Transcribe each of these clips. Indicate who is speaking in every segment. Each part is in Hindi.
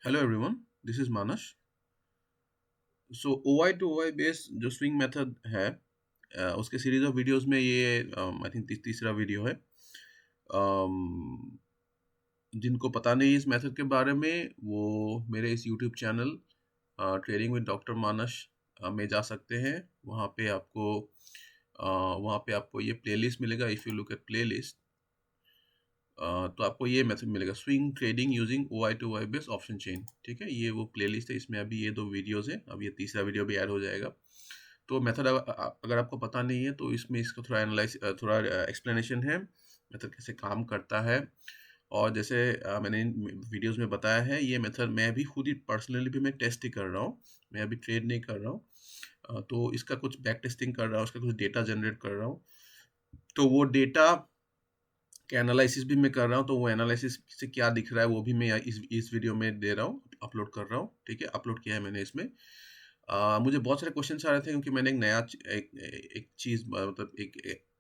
Speaker 1: Hello everyone, this is Manas. So OI to OI based जो स्विंग मेथड है, उसके सीरीज ऑफ वीडियोस में ये आई थिंक तीसरा वीडियो है। um, जिनको पता नहीं इस मेथड के बारे में, वो मेरे इस YouTube channel trading with doctor Manas में जा सकते हैं। वहाँ पे आपको वहाँ पे आपको ये प्लेलिस्ट मिलेगा। If you look at playlist, तो आपको ये मैसेज मिलेगा, swing trading using OI to OI based option chain. ठीक है, ये वो प्लेलिस्ट है। इसमें अभी ये दो वीडियोस है, अब ये तीसरा वीडियो भी ऐड हो जाएगा। तो मेथड अगर आपको पता नहीं है तो इसमें इसका थोड़ा एनालाइज, थोड़ा एक्सप्लेनेशन है मेथड कैसे काम करता है। और जैसे मैंने वीडियोस में बताया है, ये मेथड मैं भी खुद ही पर्सनली भी मैं टेस्ट ही कर रहा हूँ। मैं अभी ट्रेड नहीं कर रहा हूँ। तो इसका कुछ बैक टेस्टिंग कर रहा हूँ, उसका कुछ डेटा जनरेट कर रहा हूँ। तो वो डेटा कि एनालिसिस भी मैं कर रहा हूँ, तो वो एनालिसिस से क्या दिख रहा है वो भी मैं इस वीडियो में दे रहा हूँ, अपलोड कर रहा हूँ। ठीक है, अपलोड किया है मैंने इसमें। मुझे बहुत सारे क्वेश्चन आ रहे थे क्योंकि मैंने एक नया एक चीज़, मतलब एक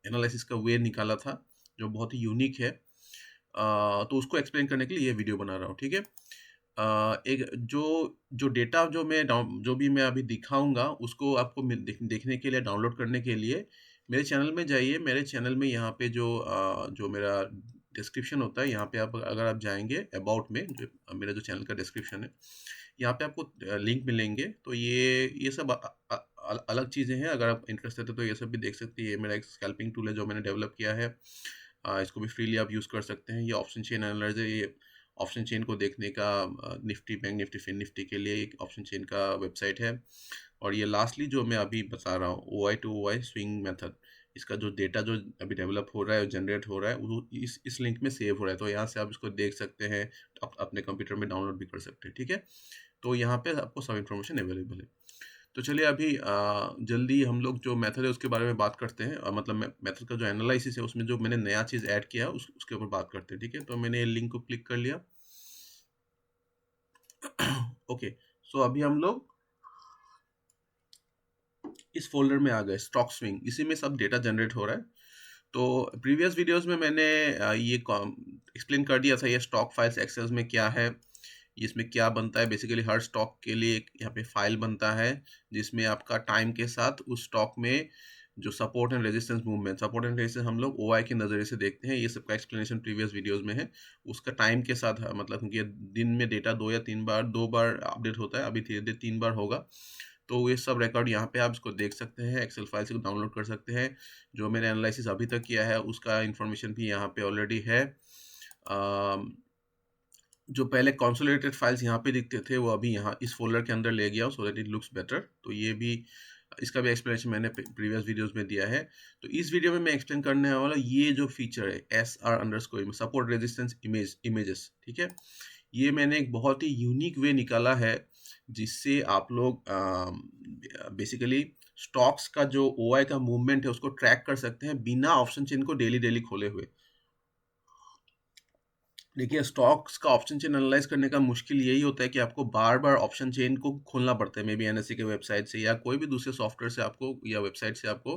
Speaker 1: एनालिसिस का वे निकाला था जो बहुत ही यूनिक है। तो उसको एक्सप्लेन करने के लिए ये वीडियो बना रहा हूँ। ठीक है। एक जो जो डेटा जो भी मैं अभी दिखाऊंगा, उसको आपको देखने के लिए, डाउनलोड करने के लिए मेरे चैनल में जाइए। मेरे चैनल में यहाँ पे जो मेरा डिस्क्रिप्शन होता है, यहाँ पे आप अगर आप जाएंगे अबाउट में, जो मेरा जो चैनल का डिस्क्रिप्शन है, यहाँ पे आपको लिंक मिलेंगे। तो ये सब अलग चीज़ें हैं। अगर आप इंटरेस्टेड है तो ये सब भी देख सकते हैं। ये मेरा एक स्कैल्पिंग टूल है जो मैंने डेवलप किया है। इसको भी फ्रीली आप यूज़ कर सकते हैं। ये ऑप्शन चेन एनालाइजर, ये ऑप्शन चेन को देखने का Nifty, bank Nifty, Fin Nifty के लिए एक ऑप्शन चेन का वेबसाइट है। और ये लास्टली जो मैं अभी बता रहा हूँ, OI to OI swing method, इसका जो डेटा जो अभी डेवलप हो रहा है, जनरेट हो रहा है, वो इस लिंक में सेव हो रहा है। तो यहाँ से आप इसको देख सकते हैं, अपने कंप्यूटर में डाउनलोड भी कर सकते हैं। ठीक है, तो यहाँ पे आपको सब इन्फॉर्मेशन अवेलेबल है। तो चलिए अभी जल्दी हम लोग जो मेथड है उसके बारे में बात करते हैं। मतलब मेथड का जो एनालिसिस है, उसमें जो मैंने नया चीज़ ऐड किया है उसके ऊपर बात करते हैं। ठीक है, तो मैंने ये लिंक को क्लिक कर लिया। ओके, सो अभी हम लोग इस फोल्डर में आ गए, स्टॉक स्विंग। इसी में सब डेटा जनरेट हो रहा है। तो प्रीवियस वीडियोस में मैंने ये एक्सप्लेन कर दिया था, ये स्टॉक फाइल्स एक्सेल में क्या है, इसमें क्या बनता है। बेसिकली हर स्टॉक के लिए एक यहाँ पे फाइल बनता है, जिसमें आपका टाइम के साथ उस स्टॉक में जो support and resistance movement, support and resistance हम लोग OI के नज़रिए से देखते हैं। ये सबका एक्सप्लेनेशन प्रीवियस वीडियोस में है। उसका टाइम के साथ मतलब, क्योंकि दिन में डेटा दो बार अपडेट होता है, अभी धीरे धीरे 3 बार होगा। तो ये सब रिकॉर्ड यहाँ पे आप इसको देख सकते हैं, एक्सेल फाइल से डाउनलोड कर सकते हैं। जो मैंने एनालिसिस अभी तक किया है उसका इन्फॉर्मेशन भी यहाँ पे ऑलरेडी है। जो पहले कंसोलिडेटेड फाइल्स यहाँ पे दिखते थे, वो अभी यहाँ इस फोल्डर के अंदर ले गया, so that it looks better. तो ये भी, इसका भी एक्सप्लेनेशन मैंने प्रीवियस वीडियोस में दिया है। तो इस वीडियो में मैं एक्सप्लेन करने वाला ये जो फीचर है, SR_, सपोर्ट रेजिस्टेंस इमेजेस। ठीक है, ये मैंने एक बहुत ही यूनिक वे निकाला है, जिससे आप लोग बेसिकली स्टॉक्स का जो OI का मूवमेंट है उसको ट्रैक कर सकते हैं, बिना ऑप्शन चेन को डेली डेली खोले हुए। देखिए, स्टॉक्स का ऑप्शन चेन एनालाइज करने का मुश्किल यही होता है कि आपको बार बार ऑप्शन चेन को खोलना पड़ता है, मे बी NSE के वेबसाइट से या कोई भी दूसरे सॉफ्टवेयर से आपको, या वेबसाइट से आपको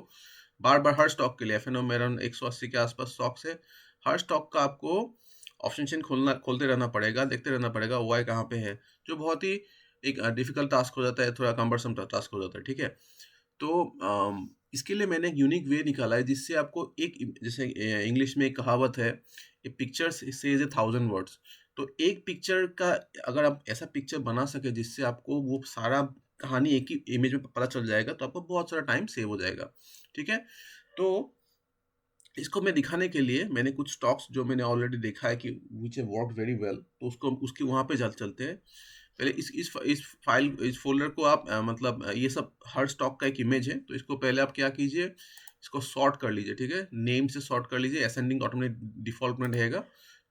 Speaker 1: बार बार हर स्टॉक के लिए, FNO में अराउंड 180 के आसपास स्टॉक्स है। हर स्टॉक का आपको ऑप्शन चेन खोलते रहना पड़ेगा, देखते रहना पड़ेगा OI कहाँ पे है, जो बहुत ही एक डिफिकल्ट टास्क हो जाता है, थोड़ा कम्बरसम टास्क हो जाता है। ठीक है, तो इसके लिए मैंने एक यूनिक वे निकाला है, जिससे आपको एक, जैसे इंग्लिश में एक कहावत है, ए पिक्चर सेज 1,000 वर्ड्स। तो एक पिक्चर का, अगर आप ऐसा पिक्चर बना सके जिससे आपको वो सारा कहानी एक ही इमेज में पता चल जाएगा, तो आपको बहुत सारा टाइम सेव हो जाएगा। ठीक है, तो इसको मैं दिखाने के लिए मैंने कुछ स्टॉक्स जो मैंने ऑलरेडी देखा है कि which have work very well, तो उसको उसके वहाँ पे चलते हैं। पहले इस फाइल, इस फोल्डर को आप मतलब ये सब हर स्टॉक का एक इमेज है। तो इसको पहले आप क्या कीजिए, इसको सॉर्ट कर लीजिए। ठीक है, नेम से सॉर्ट कर लीजिए, असेंडिंग ऑटोमेटिक डिफॉल्ट में रहेगा।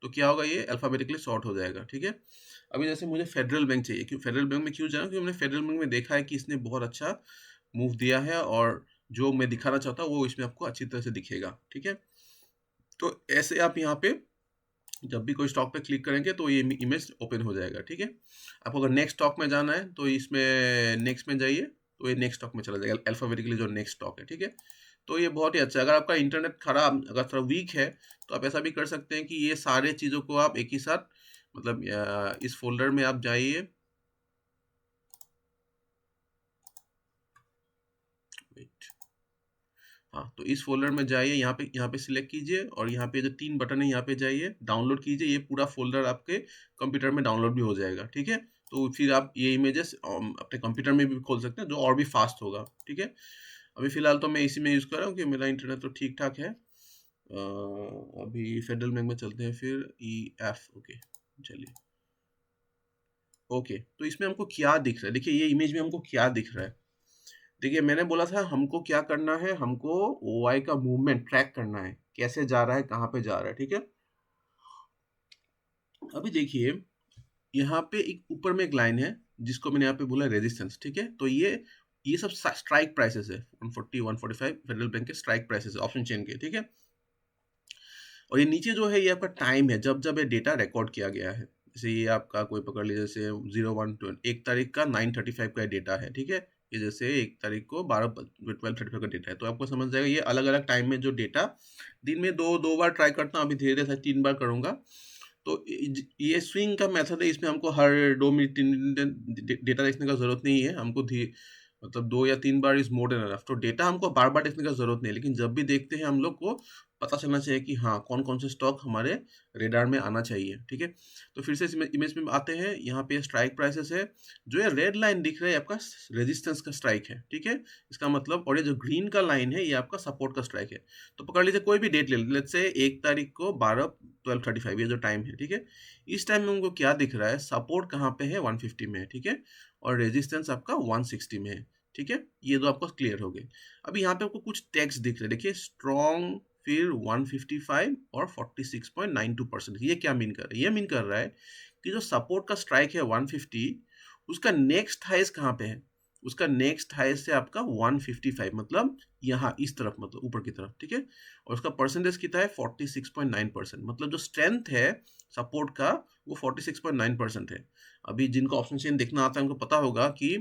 Speaker 1: तो क्या होगा, ये अल्फाबेटिकली सॉर्ट हो जाएगा। ठीक है, अभी जैसे मुझे फेडरल बैंक चाहिए, क्यों फेडरल बैंक में क्यों जाना, क्योंकि मैंने फेडरल बैंक में देखा है कि इसने बहुत अच्छा मूव दिया है, और जो मैं दिखाना चाहता हूँ वो इसमें आपको अच्छी तरह से दिखेगा। ठीक है, तो ऐसे आप यहाँ पे जब भी कोई स्टॉक पे क्लिक करेंगे तो ये इमेज ओपन हो जाएगा। ठीक है, आपको अगर नेक्स्ट स्टॉक में जाना है तो इसमें नेक्स्ट में जाइए, तो ये नेक्स्ट स्टॉक में चला जाएगा अल्फाबेटिकली जो नेक्स्ट स्टॉक है। ठीक है, तो ये बहुत ही अच्छा है। अगर आपका इंटरनेट खराब, अगर थोड़ा वीक है, तो आप ऐसा भी कर सकते हैं कि ये सारे चीज़ों को आप एक ही साथ मतलब इस फोल्डर में आप जाइए, वेट, हाँ, तो इस फोल्डर में जाइए, यहाँ पे सिलेक्ट कीजिए और यहाँ पे जो 3 बटन है यहाँ पे जाइए, डाउनलोड कीजिए, ये पूरा फोल्डर आपके कंप्यूटर में डाउनलोड भी हो जाएगा, ठीक है। तो फिर आप ये इमेजेस अपने कंप्यूटर में भी खोल सकते हैं, जो और भी फास्ट होगा, ठीक है। अभी फिलहाल तो मैं इसी में यूज़ कर रहा हूँ कि मेरा इंटरनेट तो ठीक ठाक है। अभी फेडरल बैंक में चलते हैं, फिर EF, ओके, चलिए। ओके, तो इसमें हमको क्या दिख रहा है, देखिए ये इमेज में हमको क्या दिख रहा है। देखिए मैंने बोला था हमको क्या करना है, हमको OI का मूवमेंट ट्रैक करना है, कैसे जा रहा है, कहाँ पे जा रहा है, ठीक है। अभी देखिए यहाँ पे एक ऊपर में एक लाइन है जिसको मैंने यहाँ पे बोला रेजिस्टेंस, ठीक है। तो ये सब स्ट्राइक प्राइसेस है, 140 145 फेडरल बैंक के स्ट्राइक प्राइसेस है ऑप्शन चेन के, ठीक है। और ये नीचे जो है ये आपका टाइम है, जब जब ये डेटा रिकॉर्ड किया गया है। जैसे ये आपका कोई पकड़ लीजिए, जैसे 1 तारीख का 9:35 का डेटा है, ठीक है। ये जैसे 1 तारीख को 12:35 का डेटा है, तो आपको समझ जाएगा ये अलग अलग टाइम में जो डेटा, दिन में दो दो बार ट्राई करता हूँ, अभी धीरे धीरे 3 बार करूँगा। तो ये स्विंग का मेथड है, इसमें हमको हर 2 मिनट 3 मिनट डेटा देखने का जरूरत नहीं है, हमको मतलब 2 या 3 bar is more than enough. तो डेटा हमको बार बार देखने का जरूरत नहीं है, लेकिन जब भी देखते हैं हम लोग को पता चलना चाहिए कि हाँ कौन कौन से स्टॉक हमारे रेडार में आना चाहिए, ठीक है। तो फिर से इस इमेज में आते हैं, यहाँ पे स्ट्राइक प्राइसेस है, जो ये रेड लाइन दिख रहा है आपका रेजिस्टेंस का स्ट्राइक है, ठीक है। इसका मतलब, और ये जो ग्रीन का लाइन है ये आपका सपोर्ट का स्ट्राइक है। तो पकड़ लीजिए कोई भी डेट ले लीजिए, लेट्स से 1 तारीख को 12:35 ये जो टाइम है, ठीक है। इस टाइम में उनको क्या दिख रहा है, सपोर्ट कहाँ पे है, 150 में है, ठीक है। और रेजिस्टेंस आपका 160 में है, ठीक है। ये दो आपको क्लियर हो गए। अभी यहाँ पे आपको कुछ टेक्स्ट दिख रहे हैं, देखिए स्ट्रॉन्ग, फिर 155 और 46.92%। ये क्या मीन कर रहा है, ये मीन कर रहा है कि जो सपोर्ट का स्ट्राइक है 150, उसका नेक्स्ट हाईएस्ट कहाँ पे है, उसका नेक्स्ट हाईएस्ट है आपका 155, मतलब यहाँ इस तरफ, मतलब ऊपर की तरफ, ठीक है। और उसका परसेंटेज कितना है, 46.9%, मतलब जो स्ट्रेंथ है सपोर्ट का वो 46.9% है। अभी जिनको ऑप्शन चेन देखना आता है उनको पता होगा कि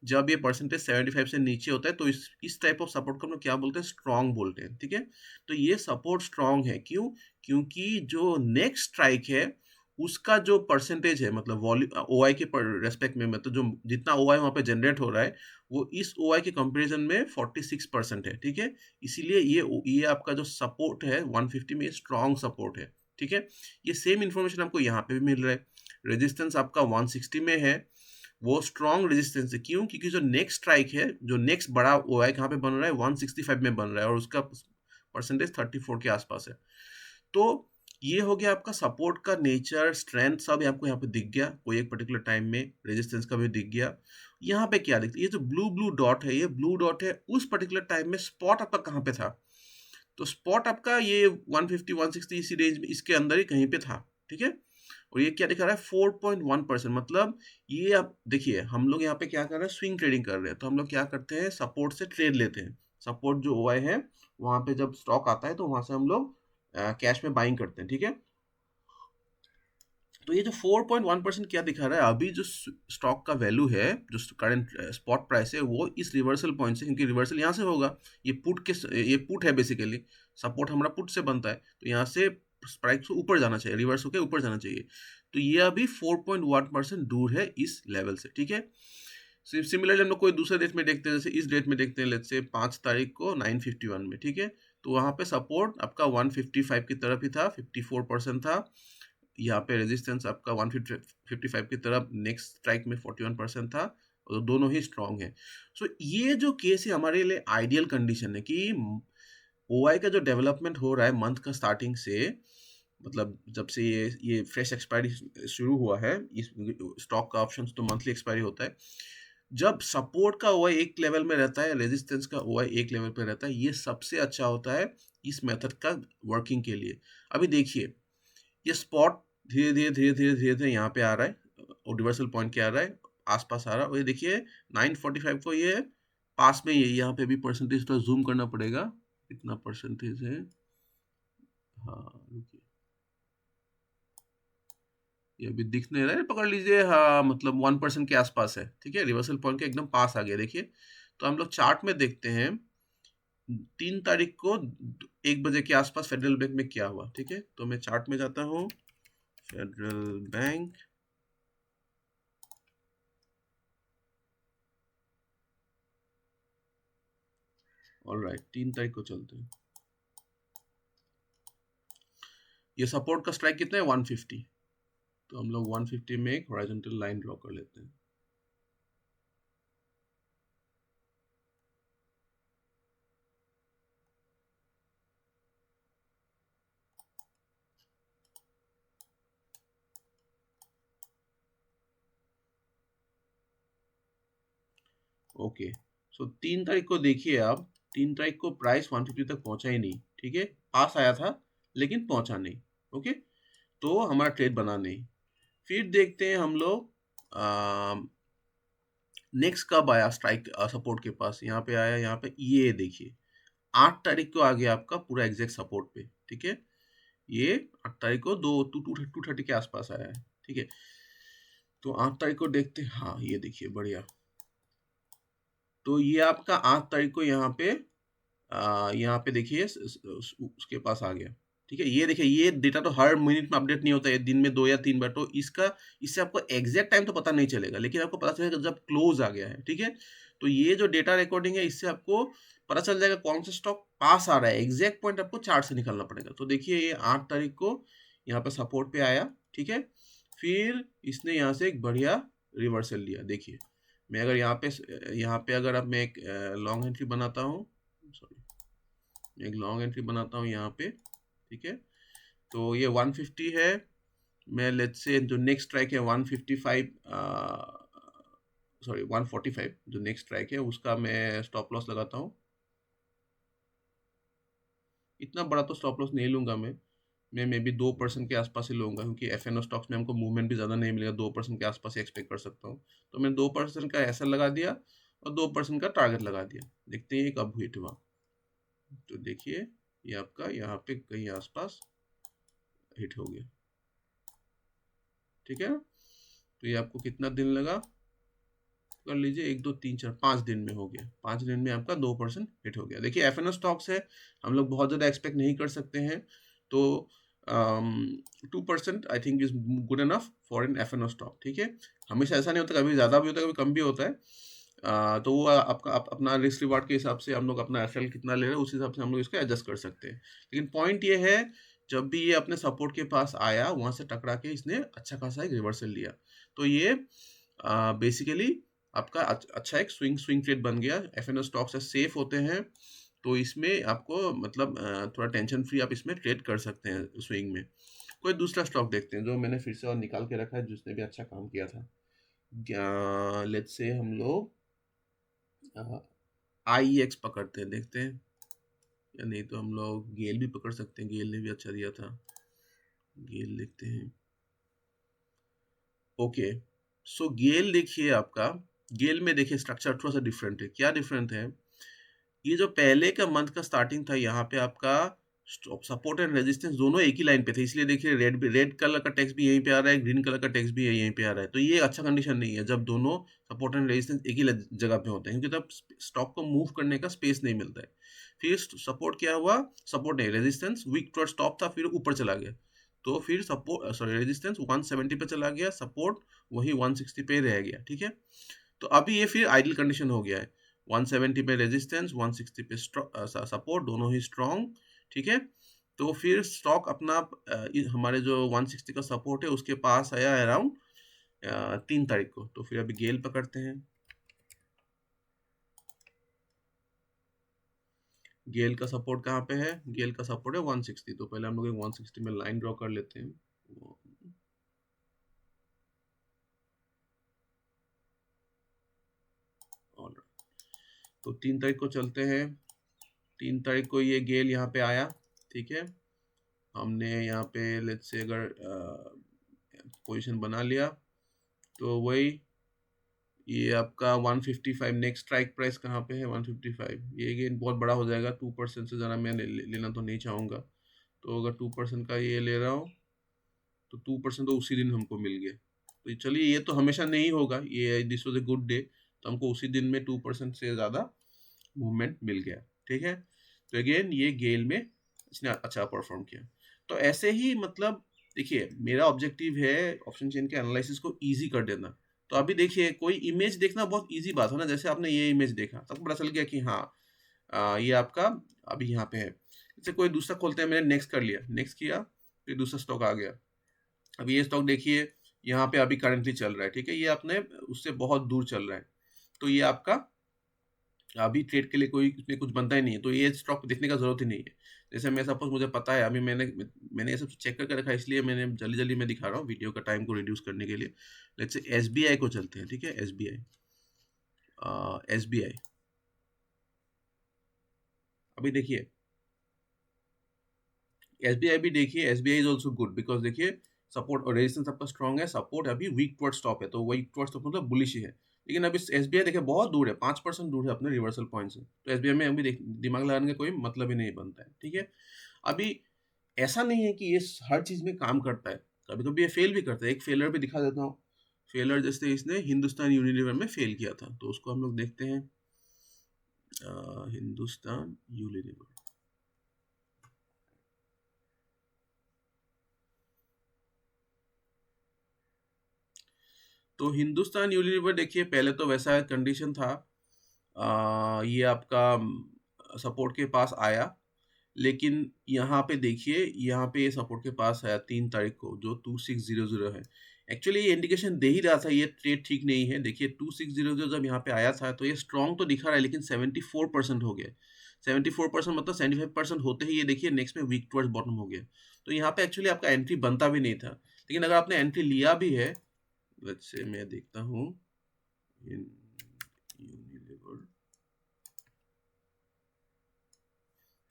Speaker 1: जब ये परसेंटेज 75 से नीचे होता है तो इस टाइप ऑफ सपोर्ट को हम लोग क्या बोलते हैं, स्ट्रॉन्ग बोलते हैं, ठीक है। तो ये सपोर्ट स्ट्रॉन्ग है, क्यों, क्योंकि जो नेक्स्ट स्ट्राइक है उसका जो परसेंटेज है, मतलब वॉल्यूम OI के रेस्पेक्ट में, मतलब जो जितना OI वहाँ पे जनरेट हो रहा है वो इस OI के कंपैरिजन में 46% है, ठीक है। इसीलिए ये आपका जो सपोर्ट है 150 में स्ट्रॉन्ग सपोर्ट है, ठीक है। ये सेम इन्फॉर्मेशन आपको यहाँ पे भी मिल रहा है। रेजिस्टेंस आपका 160 में है, वो स्ट्रॉन्ग रेजिस्टेंस है, क्यों, क्योंकि जो नेक्स्ट स्ट्राइक है, जो नेक्स्ट बड़ा OI कहाँ पे बन रहा है, 165 में बन रहा है, और उसका परसेंटेज 34 के आसपास है। तो ये हो गया आपका सपोर्ट का नेचर, स्ट्रेंथ सब आपको यहाँ पे दिख गया, कोई एक पर्टिकुलर टाइम में रेजिस्टेंस का भी दिख गया। यहाँ पे क्या दिखता है, ये जो ब्लू ब्लू डॉट है, ये ब्लू डॉट है उस पर्टिकुलर टाइम में स्पॉट आपका कहाँ पे था। तो स्पॉट आपका ये 150 160 इसी रेंज में, इसके अंदर ही कहीं पे था, ठीक है। और ये क्या दिखा रहा है, 4.1%, मतलब ये आप देखिए हम लोग यहाँ पे क्या कर रहे हैं, स्विंग ट्रेडिंग कर रहे हैं। तो हम लोग क्या करते हैं, सपोर्ट से ट्रेड लेते हैं, सपोर्ट जो OI है वहाँ पे जब स्टॉक आता है तो वहाँ से हम लोग कैश में बाइंग करते हैं, ठीक है। तो ये जो 4.1% क्या दिखा रहा है, अभी जो स्टॉक का वैल्यू है, जो करंट स्पॉट प्राइस है, वो इस रिवर्सल पॉइंट से, क्योंकि रिवर्सल यहाँ से होगा, ये पुट है बेसिकली, सपोर्ट हमारा पुट से बनता है, तो यहाँ से प्राइस को ऊपर जाना चाहिए, रिवर्स होकर ऊपर जाना चाहिए। तो ये अभी 4.1% दूर है इस लेवल से, ठीक है। सिमिलरली हम लोग कोई दूसरे डेट में देखते हैं, जैसे इस डेट में देखते हैं, लेट्स से 5 तारीख को 9:51 में, ठीक है। तो वहाँ पे सपोर्ट आपका 155 की तरफ ही था, 54% था। यहाँ पे रेजिस्टेंस आपका 155 की तरफ, नेक्स्ट स्ट्राइक में 41% था, और दोनों ही स्ट्रांग है। सो ये जो केस है हमारे लिए आइडियल कंडीशन है कि OI का जो डेवलपमेंट हो रहा है मंथ का स्टार्टिंग से, मतलब जब से ये फ्रेश एक्सपायरी शुरू हुआ है, इस स्टॉक का ऑप्शन तो मंथली एक्सपायरी होता है, जब सपोर्ट का OI एक लेवल में रहता है, रेजिस्टेंस का OI एक लेवल पे रहता है, ये सबसे अच्छा होता है इस मेथड का वर्किंग के लिए। अभी देखिए ये स्पॉट धीरे धीरे धीरे धीरे धीरे धीरे यहाँ पे आ रहा है, और रिवर्सल पॉइंट के आ रहा है, आसपास आ रहा है, और ये देखिए 9:45 को ये पास में, ये यहाँ पे भी परसेंटेज थोड़ा जूम करना पड़ेगा, कितना परसेंटेज है, हाँ रुकिए, ये अभी दिख नहीं रहा है, पकड़ लीजिए, हाँ मतलब 1% के आसपास है, ठीक है। रिवर्सल पॉइंट के एकदम पास आ गया, देखिए। तो हम लोग चार्ट में देखते हैं 3 तारीख को 1 बजे के आसपास फेडरल बैंक में क्या हुआ, ठीक है। तो मैं चार्ट में जाता हूँ, फेडरल बैंक, ऑलराइट 3 तारीख को चलते हैं। ये सपोर्ट का स्ट्राइक कितना है 150, तो हम लोग 150 में एक हॉरिजॉन्टल लाइन ड्रॉ कर लेते हैं। ओके, सो 3 तारीख को देखिए आप, 3 तारीख को प्राइस 150 तक पहुंचा ही नहीं, ठीक है, पास आया था लेकिन पहुंचा नहीं। ओके, तो हमारा ट्रेड बना नहीं। फिर देखते हैं हम लोग नेक्स्ट कब आया स्ट्राइक सपोर्ट के पास, यहाँ पे आया, यहाँ पे ये देखिए 8 तारीख को आ गया आपका पूरा एग्जैक्ट सपोर्ट पे, ठीक है, ये 8 तारीख को 230 के आसपास आया है, ठीक है। तो 8 तारीख को देखते हैं, हाँ ये देखिए बढ़िया, तो ये आपका 8 तारीख को यहाँ पे देखिए उसके पास आ गया, ठीक है। ये देखिए, ये डेटा तो हर मिनट में अपडेट नहीं होता है, दिन में 2 या 3 बार, तो इससे आपको एग्जैक्ट टाइम तो पता नहीं चलेगा, लेकिन आपको पता चलेगा जब क्लोज आ गया है, ठीक है। तो ये जो डेटा रिकॉर्डिंग है, इससे आपको पता चल जाएगा कौन सा स्टॉक पास आ रहा है, एग्जैक्ट पॉइंट आपको चार्ट से निकालना पड़ेगा। तो देखिए ये 8 तारीख को यहाँ पे सपोर्ट पे आया, ठीक है, फिर इसने यहाँ से एक बढ़िया रिवर्सल लिया। देखिए मैं अगर यहाँ पे अगर अब मैं एक लॉन्ग एंट्री बनाता हूँ, सॉरी एक लॉन्ग एंट्री बनाता हूँ यहाँ पे, ठीक है, तो ये 150 है, मैं लेट्स से जो नेक्स्ट स्ट्राइक है 155, सॉरी 145 जो नेक्स्ट स्ट्राइक है उसका मैं स्टॉप लॉस लगाता हूँ। इतना बड़ा तो स्टॉप लॉस नहीं लूंगा मैं मे बी 2% के आसपास ही लूंगा, क्योंकि एफएनओ स्टॉक्स में हमको मूवमेंट भी ज़्यादा नहीं मिलेगा, 2% के आसपास ही एक्सपेक्ट कर सकता हूँ। तो मैंने 2% का एसएल लगा दिया और 2% का टारगेट लगा दिया, देखते हैं ये कब हिट हुआ। तो देखिए ये आपका यहाँ पे कहीं आसपास हिट हो गया, ठीक है। तो ये आपको कितना दिन लगा, कर लीजिए 1 2 3 4 5 दिन में हो गया, 5 दिन में आपका 2% हिट हो गया। देखिए एफएनओ स्टॉक्स है, हम लोग बहुत ज़्यादा एक्सपेक्ट नहीं कर सकते हैं, तो 2% I think is good enough for an FnO stock, ठीक है। हमेशा ऐसा नहीं होता, कभी ज़्यादा भी होता है, कभी कम भी होता है। तो वो आपका अपना रिस्क रिवार्ड के हिसाब से हम लोग अपना एफएल कितना ले रहे हैं उस हिसाब से हम लोग इसको एडजस्ट कर सकते हैं। लेकिन पॉइंट ये है, जब भी ये अपने सपोर्ट के पास आया वहां से टकरा के इसने अच्छा खासा एक रिवर्सल लिया, तो ये बेसिकली आपका अच्छा एक स्विंग ट्रेड बन गया। एफएनओ स्टॉक्स सेफ होते हैं, तो इसमें आपको मतलब थोड़ा टेंशन फ्री आप इसमें ट्रेड कर सकते हैं स्विंग में। कोई दूसरा स्टॉक देखते हैं जो मैंने फिर से और निकाल के रखा है जिसने भी अच्छा काम किया था। लेट्स से हम लोग IEX पकड़ते हैं, देखते हैं, या नहीं तो हम लोग गेल भी पकड़ सकते हैं, गेल ने भी अच्छा दिया था, गेल देखते हैं। ओके, सो गेल देखिए आपका, गेल में देखिए स्ट्रक्चर थोड़ा सा डिफरेंट है। क्या डिफरेंट है, ये जो पहले का मंथ का स्टार्टिंग था, यहाँ पे आपका सपोर्ट एंड रेजिस्टेंस दोनों एक ही लाइन पे थे, इसलिए देखिए रेड कलर का टेक्स्ट भी यहीं पे आ रहा है, ग्रीन कलर का टेक्स्ट भी यहीं पे आ रहा है। तो ये अच्छा कंडीशन नहीं है जब दोनों सपोर्ट एंड रेजिस्टेंस एक ही जगह पे होते हैं, क्योंकि तब स्टॉक को मूव करने का स्पेस नहीं मिलता है। फिर सपोर्ट क्या हुआ, सपोर्ट नहीं रेजिस्टेंस वीक टुवर्ड स्टॉप था, फिर ऊपर चला गया, तो फिर सपोर्ट सॉरी रेजिस्टेंस 170 पे चला गया, सपोर्ट वही 160 पे रह गया, ठीक है। तो अभी ये फिर आइडल कंडीशन हो गया है, 170 पे रेजिस्टेंस 160 पे सपोर्ट, दोनों ही स्ट्रॉन्ग, ठीक है। तो फिर स्टॉक अपना हमारे जो 160 का सपोर्ट है उसके पास आया अराउंड 3 तारीख को। तो फिर अभी गेल पकड़ते हैं, गेल का सपोर्ट कहाँ पे है, गेल का सपोर्ट है 160, तो पहले हम लोग 160 में लाइन ड्रॉ कर लेते हैं। तो 3 तारीख को चलते हैं, 3 तारीख को ये गेल यहाँ पे आया, ठीक है। हमने यहाँ पे लेट्स से अगर पोजीशन बना लिया, तो वही ये आपका 155 नेक्स्ट स्ट्राइक प्राइस कहाँ पे है 155, ये गेन बहुत बड़ा हो जाएगा, 2% से ज़्यादा मैं लेना तो नहीं चाहूँगा। तो अगर 2% का ये ले रहा हूँ तो 2% तो उसी दिन हमको मिल गया। तो चलिए, ये तो हमेशा नहीं होगा, ये this was a good day, तो हमको उसी दिन में 2% से ज़्यादा मूवमेंट मिल गया, ठीक है। तो अगेन ये गेल में इसने अच्छा परफॉर्म किया। तो ऐसे ही मतलब देखिए मेरा ऑब्जेक्टिव है ऑप्शन चेन के एनालिसिस को ईजी कर देना। तो अभी देखिए कोई इमेज देखना बहुत ईजी बात है ना, जैसे आपने ये इमेज देखा तब पता चल गया कि हाँ ये आपका अभी यहाँ पे है। जैसे कोई दूसरा खोलते हैं, मैंने नेक्स्ट कर लिया, नेक्स्ट किया, फिर दूसरा स्टॉक आ गया। अभी ये स्टॉक देखिए यहाँ पे अभी करंटली चल रहा है, ठीक है, ये आपने उससे बहुत दूर चल रहा है, तो ये आपका अभी ट्रेड के लिए कोई इसमें कुछ बनता ही नहीं है, तो ये स्टॉक देखने का जरूरत ही नहीं है। जैसे मैं सपोज मुझे पता है, अभी मैंने ये सब चेक करके रखा है, इसलिए मैंने जल्दी जल्दी में दिखा रहा हूँ वीडियो का टाइम को रिड्यूस करने के लिए। लेट्स से एसबीआई को चलते हैं, ठीक है, एसबीआई अभी देखिए एसबीआई भी देखिए, SBI is also good because देखिए सपोर्ट और रेजिस्टेंस आपका स्ट्रॉन्ग है, सपोर्ट अभी वीक टुवर्ड स्टॉप है, तो वीक टुवर्ड स्टॉप मतलब बुलिश ही है। लेकिन अभी एसबीआई देखिए बहुत दूर है, 5% दूर है अपने रिवर्सल पॉइंट से, तो एसबीआई में अभी दिमाग लगाने का कोई मतलब ही नहीं बनता है, ठीक है। अभी ऐसा नहीं है कि ये हर चीज में काम करता है, कभी कभी ये फेल भी करता है। एक फेलर भी दिखा देता हूँ, फेलर जैसे इसने हिंदुस्तान यूनिलीवर में फेल किया था, तो उसको हम लोग देखते हैं। हिंदुस्तान यूनिलीवर, तो हिंदुस्तान यूनिलीवर देखिए पहले तो वैसा कंडीशन था, ये आपका सपोर्ट के पास आया, लेकिन यहाँ पे देखिए यहाँ पे ये सपोर्ट के पास आया 3 तारीख को, जो 2600 है। एक्चुअली ये इंडिकेशन दे ही रहा था ये ट्रेड ठीक नहीं है। देखिए 2600 जब यहाँ पे आया था तो ये स्ट्रॉन्ग तो दिखा रहा है, लेकिन 74% हो गया। 74% मतलब 75% होते ही ये देखिए नेक्स्ट में वीक टुवर्ड्स बॉटम हो गया। तो यहाँ पे एक्चुअली आपका एंट्री बनता भी नहीं था, लेकिन अगर आपने एंट्री लिया भी है, वैसे मैं देखता हूँ यूनिलीवर,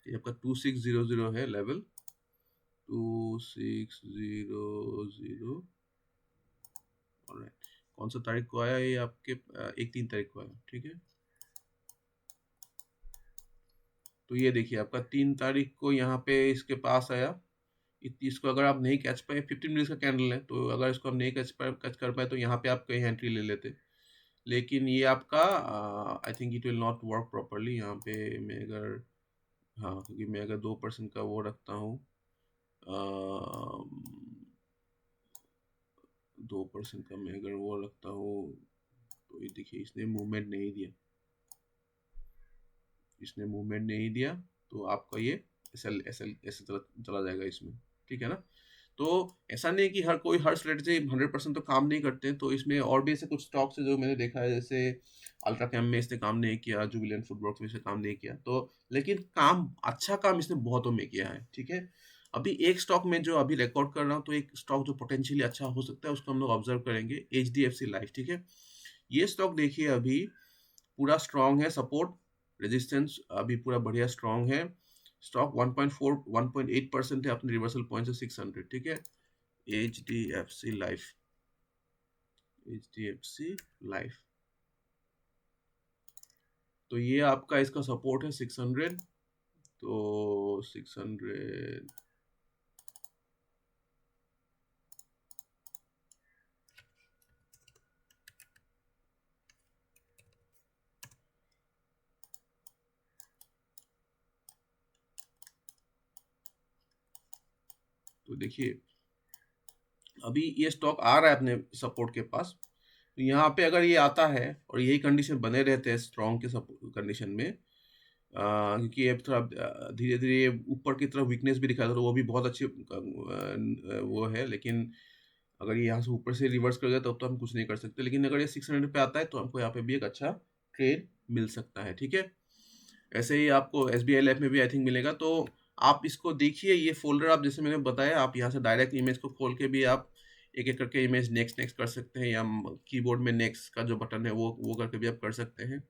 Speaker 1: ये आपका 2600 है लेवल, 2600। ऑलराइट, कौन सा तारीख को आया ये आपके 1 3 तारीख को आया, ठीक है। तो ये देखिए आपका 3 तारीख को यहाँ पे इसके पास आया। इसको अगर आप नहीं कैच पाए, 15 मिनट्स का कैंडल है, तो अगर इसको हम नहीं कैच कर पाए तो यहाँ पे आप कहीं एंट्री ले लेते। लेकिन ये आपका I think it will not work properly यहाँ पे। मैं अगर, हाँ, क्योंकि मैं अगर 2% का वो रखता हूँ, 2% का मैं अगर वो रखता हूँ, तो ये देखिए इसने मूवमेंट नहीं दिया, इसने मूवमेंट नहीं दिया, तो आपका ये ऐसे चला जाएगा इसमें, ठीक है ना। तो ऐसा नहीं है कि हर स्ट्रेटजी 100% तो काम नहीं करते, तो इसमें और भी ऐसे कुछ स्टॉक्स है जो मैंने देखा है, जैसे अल्ट्रा कैम में इसने काम नहीं किया, जुबिलेंट फूडवर्क्स में इसने काम नहीं किया, तो लेकिन काम, अच्छा काम इसने बहुतों में किया है, ठीक है। अभी एक स्टॉक में जो अभी रिकॉर्ड कर रहा हूँ, तो एक स्टॉक जो पोटेंशियली अच्छा हो सकता है उसको हम लोग ऑब्जर्व करेंगे, एचडीएफसी लाइफ, ठीक है। ये स्टॉक देखिए अभी पूरा स्ट्रांग है, सपोर्ट रेजिस्टेंस अभी पूरा बढ़िया स्ट्रांग है। स्टॉक 1.8% है अपने रिवर्सल पॉइंट से 600, ठीक है। H D F C Life, H D F C Life, तो ये आपका इसका सपोर्ट है 600, तो 600, तो देखिए अभी ये स्टॉक आ रहा है अपने सपोर्ट के पास, तो यहाँ पे अगर ये आता है और यही कंडीशन बने रहते हैं स्ट्रॉन्ग के कंडीशन में, क्योंकि ये थोड़ा धीरे धीरे ऊपर की तरफ वीकनेस भी दिखा था, तो वो भी बहुत अच्छी वो है। लेकिन अगर ये यहाँ से ऊपर से रिवर्स कर गया तब तो हम कुछ नहीं कर सकते, लेकिन अगर ये 600 पे आता है तो हमको यहाँ पे भी एक अच्छा ट्रेड मिल सकता है, ठीक है। ऐसे ही आपको एस बी आई लाइफ में भी आई थिंक मिलेगा, तो आप इसको देखिए, ये फोल्डर आप जैसे मैंने बताया, आप यहाँ से डायरेक्ट इमेज को खोल के भी आप एक एक करके इमेज नेक्स्ट नेक्स्ट कर सकते हैं, या कीबोर्ड में नेक्स्ट का जो बटन है वो करके भी आप कर सकते हैं।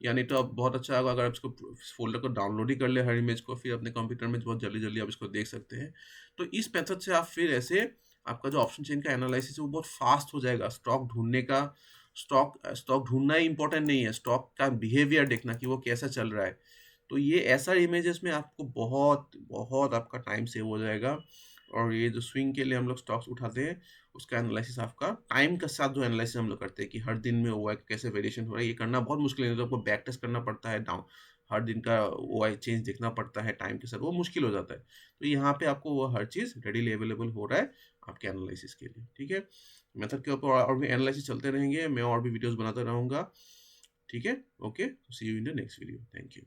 Speaker 1: यानी तो आप बहुत अच्छा होगा अगर आप इसको फोल्डर को डाउनलोड ही कर ले हर इमेज को, फिर अपने कंप्यूटर में बहुत जल्दी जल्दी आप इसको देख सकते हैं। तो इस मेथड से आप फिर ऐसे आपका जो ऑप्शन चेन का एनालिसिस है वो बहुत फास्ट हो जाएगा। स्टॉक ढूंढने का, स्टॉक स्टॉक ढूंढना ही इंपॉर्टेंट नहीं है, स्टॉक का बिहेवियर देखना कि वो कैसा चल रहा है। तो ये ऐसा इमेजेस में आपको बहुत बहुत आपका टाइम सेव हो जाएगा। और ये जो स्विंग के लिए हम लोग स्टॉक्स उठाते हैं, उसका एनालिसिस आपका टाइम के साथ जो एनालिसिस हम लोग करते हैं कि हर दिन में हुआ है कैसे वेरिएशन हो रहा है, ये करना बहुत मुश्किल है, तो आपको बैक टेस्ट करना पड़ता है, डाउन हर दिन का ओआई चेंज देखना पड़ता है टाइम के साथ, वो मुश्किल हो जाता है। तो यहाँ पे आपको वो हर चीज़ रेडीली अवेलेबल हो रहा है आपके एनालिसिस के लिए, ठीक है। मेथड के ऊपर और भी एनालिसिस चलते रहेंगे, मैं और भी वीडियोस बनाता रहूँगा, ठीक है। Okay, see you in the next video, thank you.